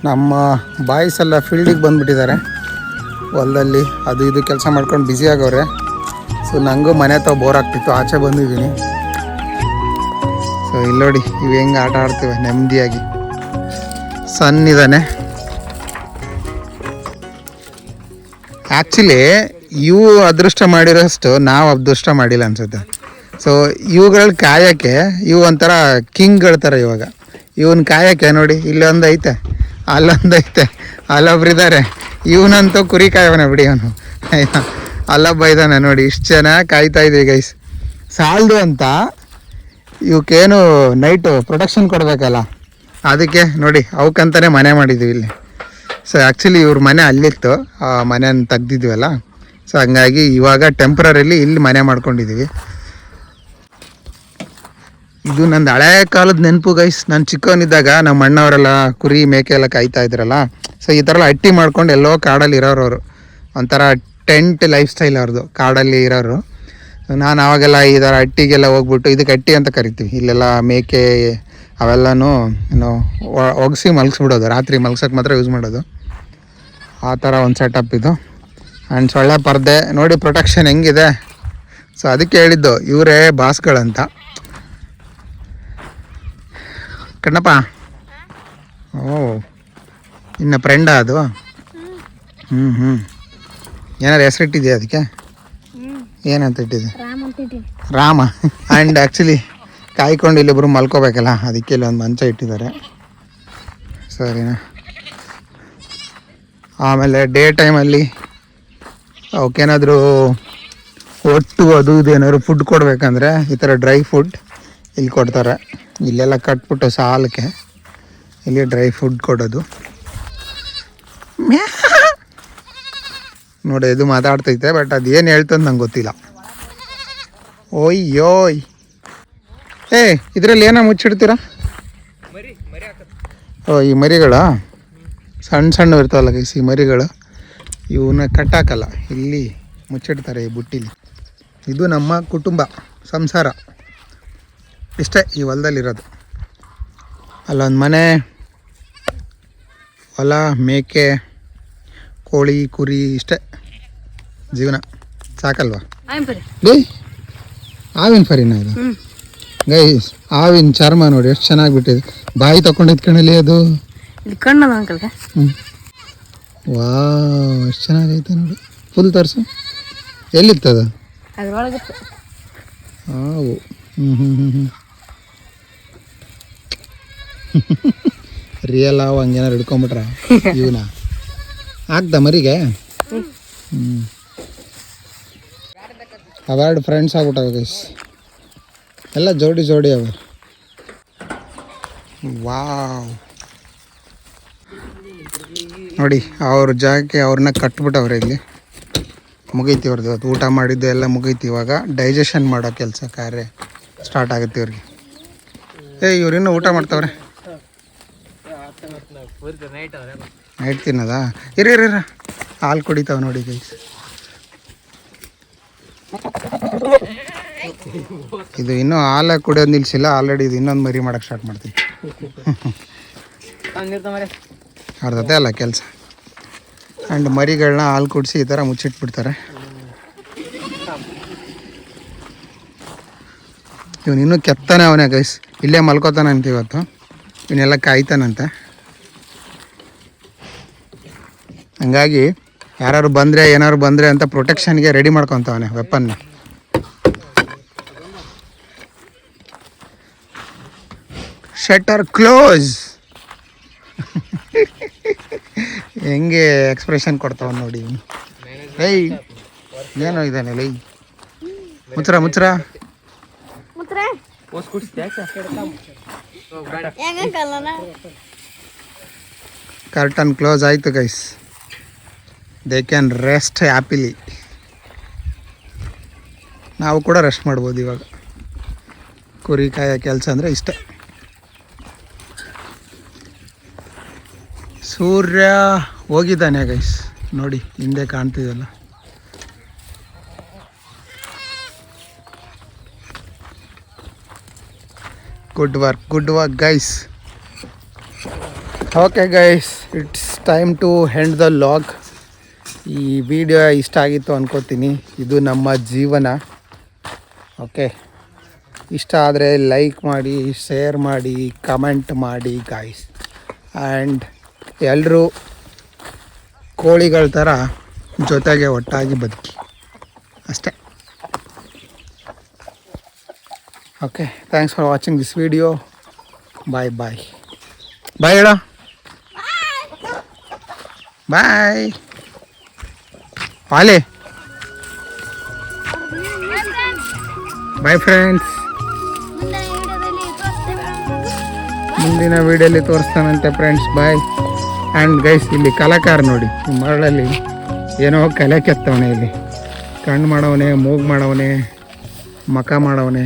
ನಮ್ಮ ಬಾಯ್ಸ್ ಎಲ್ಲ ಫೀಲ್ಡಿಗೆ ಬಂದುಬಿಟ್ಟಿದ್ದಾರೆ. ಹೊಲದಲ್ಲಿ ಅದು ಇದು ಕೆಲಸ ಮಾಡ್ಕೊಂಡು ಬ್ಯುಸಿ ಆಗವ್ರೆ. ಸೊ ನನಗೂ ಮನೆ ಹತ್ರ ಬೋರ್ ಆಗ್ತಿತ್ತು, ಆಚೆ ಬಂದಿದ್ದೀನಿ. ಸೊ ಇಲ್ಲಿ ನೋಡಿ ಇವು ಹೆಂಗೆ ಆಟ ಆಡ್ತೀವಿ ನೆಮ್ಮದಿಯಾಗಿ. ಸನ್ ಇದ್ದಾನೆ. ಆ್ಯಕ್ಚುಲಿ ಇವು ಅದೃಷ್ಟ ಮಾಡಿರೋಷ್ಟು ನಾವು ಅದೃಷ್ಟ ಮಾಡಿಲ್ಲ ಅನ್ಸುತ್ತೆ. ಸೊ ಇವುಗಳು ಕಾಯೋಕ್ಕೆ ಇವು ಒಂಥರ ಕಿಂಗ್ಗಳ ಥರ. ಇವಾಗ ಇವನ್ ಕಾಯೋಕ್ಕೆ ನೋಡಿ, ಇಲ್ಲೊಂದು ಐತೆ, ಅಲ್ಲೊಂದು ಐತೆ, ಅಲ್ಲೊಬ್ರಿದ್ದಾರೆ. ಇವನಂತೂ ಕುರಿ ಕಾಯವನ ಬಿಡಿ ಅವನು. ಆಯ್ತಾ, ಅಲ್ಲೊಬ್ಬ ಇದ್ದಾನೆ ನೋಡಿ. ಇಷ್ಟು ಚೆನ್ನಾಗಿ ಕಾಯ್ತಾ ಇದ್ವಿ ಗೈಸ್. ಸಾಲದು ಅಂತ ಇವಕ್ಕೇನು ನೈಟು ಪ್ರೊಟೆಕ್ಷನ್ ಕೊಡಬೇಕಲ್ಲ, ಅದಕ್ಕೆ ನೋಡಿ ಅವಕ್ಕಂತಲೇ ಮನೆ ಮಾಡಿದ್ವಿ ಇಲ್ಲಿ. ಸೊ ಆ್ಯಕ್ಚುಲಿ ಇವ್ರ ಮನೆ ಅಲ್ಲಿತ್ತು, ಆ ಮನೆಯನ್ನು ತೆಗ್ದಿದ್ವಲ್ಲ. ಸೊ ಹಂಗಾಗಿ ಇವಾಗ ಟೆಂಪ್ರರಿಲಿ ಇಲ್ಲಿ ಮನೆ ಮಾಡ್ಕೊಂಡಿದ್ದೀವಿ. ಇದು ನಂದು ಹಳೆ ಕಾಲದ ನೆನಪು ಗೈಸ್. ನಾನು ಚಿಕ್ಕವನಿದ್ದಾಗ ನಮ್ಮ ಅಣ್ಣವರೆಲ್ಲ ಕುರಿ ಮೇಕೆ ಎಲ್ಲ ಕಾಯ್ತಾ ಇದ್ರಲ್ಲ. ಸೊ ಈ ಥರ ಎಲ್ಲ ಹಟ್ಟಿ ಮಾಡ್ಕೊಂಡು ಎಲ್ಲೋ ಕಾಡಲ್ಲಿ ಇರೋರು ಅವರು. ಒಂಥರ ಟೆಂಟ್ ಲೈಫ್ ಸ್ಟೈಲ್ ಅವ್ರದ್ದು, ಕಾಡಲ್ಲಿ ಇರೋರು. ನಾನು ಆವಾಗೆಲ್ಲ ಈ ಥರ ಹಟ್ಟಿಗೆಲ್ಲ ಹೋಗ್ಬಿಟ್ಟು, ಇದಕ್ಕೆ ಹಟ್ಟಿ ಅಂತ ಕರಿತೀವಿ ಇಲ್ಲೆಲ್ಲ, ಮೇಕೆ ಅವೆಲ್ಲನೂ ಏನು ಒಗ್ಸಿ ಮಲಗಿಸ್ಬಿಡೋದು, ರಾತ್ರಿ ಮಲ್ಗ್ಸೋಕ್ಕೆ ಮಾತ್ರ ಯೂಸ್ ಮಾಡೋದು. ಆ ಥರ ಒಂದು ಸೆಟಪ್ ಇದು. ಆ್ಯಂಡ್ ಸೊಳ್ಳೆ ಪರ್ದೆ ನೋಡಿ, ಪ್ರೊಟೆಕ್ಷನ್ ಹೆಂಗಿದೆ. ಸೊ ಅದಕ್ಕೆ ಹೇಳಿದ್ದು ಇವರೇ ಬಾಸ್ಗಳಂತ. ಕಣ್ಣಪ್ಪ, ಓ ಇನ್ನು ಫ್ರೆಂಡಾ ಅದು? ಏನಾರು ಹೆಸರಿಟ್ಟಿದೆಯಾ ಅದಕ್ಕೆ? ಏನಂತ ಇಟ್ಟಿದೆ? ರಾಮ. ಆ್ಯಂಡ್ ಆ್ಯಕ್ಚುಲಿ ಕಾಯ್ಕೊಂಡು ಇಲ್ಲಿಬ್ರು ಮಲ್ಕೋಬೇಕಲ್ಲ, ಅದಕ್ಕೆ ಇಲ್ಲಿ ಒಂದು ಮಂಚ ಇಟ್ಟಿದ್ದಾರೆ. ಸರಿನಾ? ಆಮೇಲೆ ಡೇ ಟೈಮಲ್ಲಿ ಅವಕ್ಕೇನಾದರೂ ಒಟ್ಟು ಅದು ಇದು ಏನಾದ್ರು ಫುಡ್ ಕೊಡಬೇಕಂದ್ರೆ ಈ ಥರ ಡ್ರೈ ಫುಡ್ ಇಲ್ಲಿ ಕೊಡ್ತಾರೆ. ಇಲ್ಲೆಲ್ಲ ಕಟ್ಬಿಟ್ಟು ಸಾಲಕ್ಕೆ ಇಲ್ಲಿ ಡ್ರೈ ಫುಡ್ ಕೊಡೋದು. ನೋಡಿ ಇದು ಮಾತಾಡ್ತೈತೆ, ಬಟ್ ಅದು ಏನು ಹೇಳ್ತಂದು ನಂಗೆ ಗೊತ್ತಿಲ್ಲ. ಓಯ್ ಇದರಲ್ಲಿ ಏನೋ ಮುಚ್ಚಿಡ್ತೀರಾ? ಓ ಈ ಮರಿಗಳ ಸಣ್ಣ ಸಣ್ಣ ಇರ್ತಾವಲ್ಲ ಗೈಸ್, ಈ ಮರಿಗಳು ಇವನ್ನ ಕಟ್ಟಾಕಲ್ಲ, ಇಲ್ಲಿ ಮುಚ್ಚಿಡ್ತಾರೆ ಈ ಬುಟ್ಟಿಲಿ. ಇದು ನಮ್ಮ ಕುಟುಂಬ ಸಂಸಾರ, ಇಷ್ಟೇ ಈ ಹೊಲದಲ್ಲಿರೋದು. ಅಲ್ಲೊಂದು ಮನೆ, ಹೊಲ, ಮೇಕೆ, ಕೋಳಿ, ಕುರಿ, ಇಷ್ಟೇ ಜೀವನ. ಸಾಕಲ್ವಾ? ಆವಿನ ಫರಿನ ಇದು ಗೈಸ್. ಆವಿನ ಚರ್ಮ ನೋಡಿ ಎಷ್ಟು ಚೆನ್ನಾಗಿ ಬಿಟ್ಟಿದೆ. ಬಾಯಿ ತಗೊಂಡಿದ್ ಕಣಲ್ಲಿ ಅದು ವಾ, ಎಷ್ಟು ಚೆನ್ನಾಗೈತೆ ನೋಡಿ. ಫುಲ್ ತರಿಸು. ಎಲ್ಲಿತ್ತದ? ಹಾವು. ರಿಯಲ್ ಹಾವು ಹಂಗೇನಾರು ಹಿಡ್ಕೊಂಬಿಟ್ರ ಇವನ ಆಗ್ದ ಮರಿಗೆ. ಅವೆರಡು ಫ್ರೆಂಡ್ಸ್ ಆಗ್ಬಿಟ್ಟವ ಗೈಸ್, ಎಲ್ಲ ಜೋಡಿ ಜೋಡಿ ಅವ. ವಾವ್ ನೋಡಿ, ಅವ್ರ ಜಾಗಕ್ಕೆ ಅವ್ರನ್ನ ಕಟ್ಬಿಟ್ಟವ್ರೆ ಇಲ್ಲಿ. ಮುಗೀತಿ ಅವ್ರದ್ದು ಅದು ಊಟ ಮಾಡಿದ್ದು ಎಲ್ಲ ಮುಗೀತಿ. ಇವಾಗ ಡೈಜೆಷನ್ ಮಾಡೋ ಕೆಲಸ ಕಾರ್ಯ ಸ್ಟಾರ್ಟ್ ಆಗುತ್ತೆ ಇವ್ರಿಗೆ. ಇವ್ರಿನ್ನೂ ಊಟ ಮಾಡ್ತಾವ್ರೆ. ನೈಟ್ ತಿನ್ನೋದಾ? ಇರ ಹಾಲು ಕುಡಿತಾವೆ ನೋಡಿ ಗೈಸ್. ಇದು ಇನ್ನೂ ಹಾಲು ಕುಡಿಯೋದು ನಿಲ್ಸಿಲ್ಲ, ಆಲ್ರೆಡಿ ಇದು ಇನ್ನೊಂದು ಮರಿ ಮಾಡೋಕ್ಕೆ ಸ್ಟಾರ್ಟ್ ಮಾಡ್ತೀವಿ. ಅವ್ರದ್ದೇ ಅಲ್ಲ ಕೆಲಸ. ಆ್ಯಂಡ್ ಮರಿಗಳನ್ನ ಹಾಲು ಕುಡಿಸಿ ಈ ಥರ ಮುಚ್ಚಿಟ್ಬಿಡ್ತಾರೆ. ಇವನು ಇನ್ನೂ ಕೆತ್ತಾನೆ ಅವನೇ ಗೈಸ್, ಇಲ್ಲೇ ಮಲ್ಕೋತಾನಂತೆ ಇವತ್ತು. ಇವನ್ನೆಲ್ಲ ಕಾಯ್ತಾನಂತೆ. ಹಂಗಾಗಿ ಯಾರು ಬಂದರೆ ಏನಾದ್ರು ಬಂದರೆ ಅಂತ ಪ್ರೊಟೆಕ್ಷನ್ಗೆ ರೆಡಿ ಮಾಡ್ಕೊತಾವನೆ ವೆಪನ್ನ. Shutter close. ಹೆಂಗೆ ಎಕ್ಸ್ಪ್ರೆಷನ್ ಕೊಡ್ತಾವ ನೋಡಿ ಇವನು. ಏಯ್ ಏನೋ ಇದ್ದಾನೆ ಲೈ, ಮುಚ್ರ ಮುಚ್ರ. ಕರ್ಟನ್ ಕ್ಲೋಸ್ ಆಯಿತು guys. They can rest happily. ನಾವು ಕೂಡ ರೆಸ್ಟ್ ಮಾಡ್ಬೋದು ಇವಾಗ. ಕುರಿ ಕಾಯೋ ಕೆಲಸ ಅಂದರೆ ಇಷ್ಟೇ. ಸೂರ್ಯ ಹೋಗಿದ್ದಾನೆ ಗೈಸ್, ನೋಡಿ ಹಿಂದೆ ಕಾಣ್ತಿದೆಯಲ್ಲ. Good work guys. Okay guys, it's time to end the log. ಈ ವಿಡಿಯೋ ಇಷ್ಟ ಆಗಿತ್ತು ಅನ್ಕೋತೀನಿ. ಇದು ನಮ್ಮ ಜೀವನ. ಓಕೆ, ಇಷ್ಟ ಆದರೆ ಲೈಕ್ ಮಾಡಿ, ಶೇರ್ ಮಾಡಿ, ಕಮೆಂಟ್ ಮಾಡಿ ಗಾಯ್ಸ್. ಆ್ಯಂಡ್ ಎಲ್ಲರೂ ಕೋಳಿಗಳ ಥರ ಜೊತೆಗೆ ಒಟ್ಟಾಗಿ ಬದುಕಿ ಅಷ್ಟೇ. Okay, thanks for watching this video. Bye bye bye ಹೇಳ. ಬಾಯ್ ಆಲೆ. Bye friends. ಮುಂದಿನ ವೀಡಿಯೋಲಿ ತೋರಿಸ್ತಾನಂತೆ ಫ್ರೆಂಡ್ಸ್. ಬಾಯ್. ಆ್ಯಂಡ್ ಗೈಸ್, ಇಲ್ಲಿ ಕಲಾಕಾರ ನೋಡಿ, ಈ ಮರಳಲ್ಲಿ ಏನೋ ಕಲೆ ಕೆತ್ತವನೆ. ಇಲ್ಲಿ ಕಣ್ಣು ಮಾಡವನೆ, ಮೂಗು ಮಾಡವನೆ, ಮಖ ಮಾಡವನೆ.